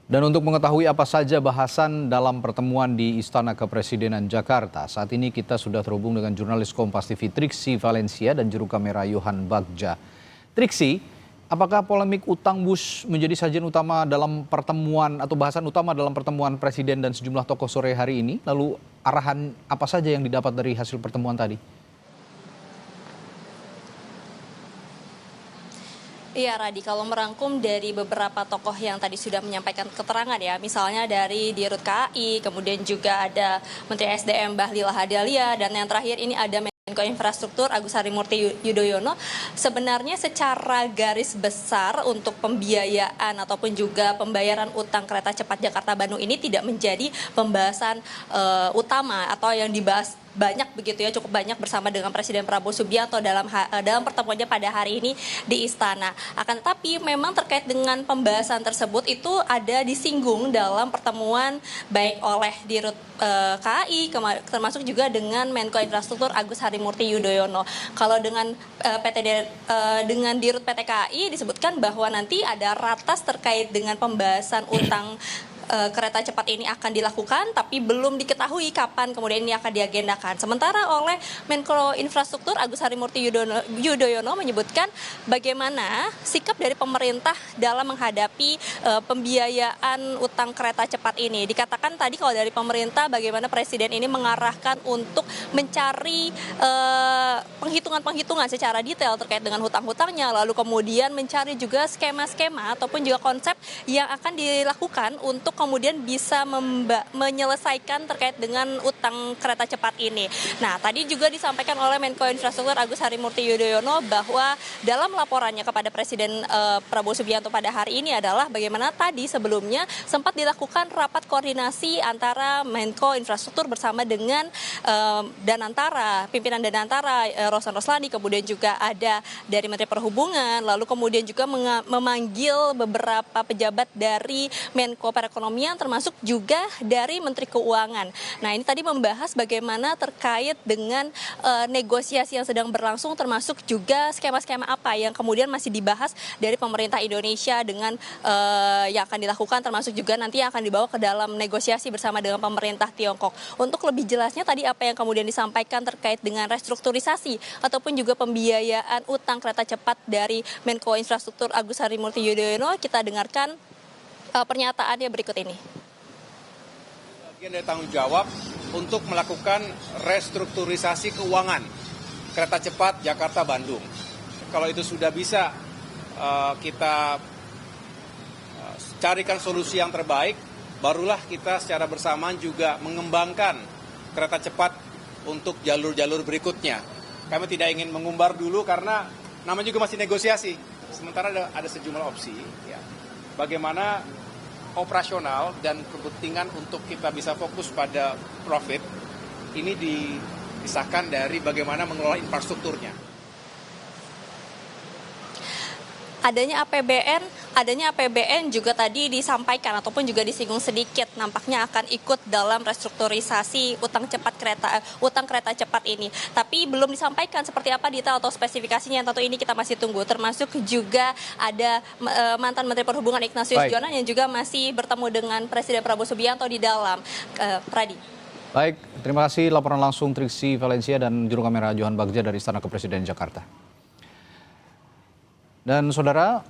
Dan untuk mengetahui apa saja bahasan dalam pertemuan di Istana Kepresidenan Jakarta, saat ini kita sudah terhubung dengan jurnalis Kompas TV Triksi Valencia dan juru kamera Johan Bagja. Triksi, apakah polemik utang bus menjadi sajian utama dalam pertemuan atau bahasan utama dalam pertemuan Presiden dan sejumlah tokoh sore hari ini? Lalu arahan apa saja yang didapat dari hasil pertemuan tadi? Iya Radi, kalau merangkum dari beberapa tokoh yang tadi sudah menyampaikan keterangan ya, misalnya dari Dirut KAI, kemudian juga ada Menteri SDM Bahlil Lahadalia, dan yang terakhir ini ada Menko Infrastruktur Agus Harimurti Yudhoyono. Sebenarnya secara garis besar untuk pembiayaan ataupun juga pembayaran utang kereta cepat Jakarta-Bandung ini tidak menjadi pembahasan utama atau yang dibahas banyak begitu ya, cukup banyak bersama dengan Presiden Prabowo Subianto dalam pertemuannya pada hari ini di Istana. Akan tetapi memang terkait dengan pembahasan tersebut itu ada disinggung dalam pertemuan baik oleh Dirut KAI termasuk juga dengan Menko Infrastruktur Agus Harimurti Yudhoyono. Kalau dengan dengan Dirut PT KAI disebutkan bahwa nanti ada ratas terkait dengan pembahasan utang kereta cepat ini akan dilakukan, tapi belum diketahui kapan kemudian ini akan diagendakan. Sementara oleh Menko Infrastruktur Agus Harimurti Yudhoyono menyebutkan bagaimana sikap dari pemerintah dalam menghadapi pembiayaan utang kereta cepat ini. Dikatakan tadi kalau dari pemerintah bagaimana Presiden ini mengarahkan untuk mencari penghitungan-penghitungan secara detail terkait dengan hutang-hutangnya, lalu kemudian mencari juga skema-skema ataupun juga konsep yang akan dilakukan untuk kemudian bisa menyelesaikan terkait dengan utang kereta cepat ini. Nah, tadi juga disampaikan oleh Menko Infrastruktur Agus Harimurti Yudhoyono bahwa dalam laporannya kepada Presiden Prabowo Subianto pada hari ini adalah bagaimana tadi sebelumnya sempat dilakukan rapat koordinasi antara Menko Infrastruktur bersama dengan pimpinan Danantara Rosan Roslani, kemudian juga ada dari Menteri Perhubungan, lalu kemudian juga memanggil beberapa pejabat dari Menko Perekonomian termasuk juga dari Menteri Keuangan. Nah, ini tadi membahas bagaimana terkait dengan negosiasi yang sedang berlangsung termasuk juga skema-skema apa yang kemudian masih dibahas dari pemerintah Indonesia dengan yang akan dilakukan termasuk juga nanti yang akan dibawa ke dalam negosiasi bersama dengan pemerintah Tiongkok. Untuk lebih jelasnya tadi apa yang kemudian disampaikan terkait dengan restrukturisasi ataupun juga pembiayaan utang kereta cepat dari Menko Infrastruktur Agus Harimurti Yudhoyono, kita dengarkan pernyataannya berikut ini. Bagian dari tanggung jawab untuk melakukan restrukturisasi keuangan kereta cepat Jakarta-Bandung. Kalau itu sudah bisa kita carikan solusi yang terbaik, barulah kita secara bersamaan juga mengembangkan kereta cepat untuk jalur-jalur berikutnya. Kami tidak ingin mengumbar dulu karena namanya juga masih negosiasi. Sementara ada sejumlah opsi. Ya. Bagaimana operasional dan kepentingan untuk kita bisa fokus pada profit ini dipisahkan dari bagaimana mengelola infrastrukturnya. Adanya APBN juga tadi disampaikan ataupun juga disinggung sedikit, nampaknya akan ikut dalam restrukturisasi utang kereta cepat ini. Tapi belum disampaikan seperti apa detail atau spesifikasinya, tentu ini kita masih tunggu. Termasuk juga ada mantan Menteri Perhubungan Ignatius Jonan yang juga masih bertemu dengan Presiden Prabowo Subianto di dalam Pradi. Baik, terima kasih laporan langsung Triksi Valencia dan juru kamera Johan Bagja dari Istana Kepresidenan Jakarta. Dan saudara,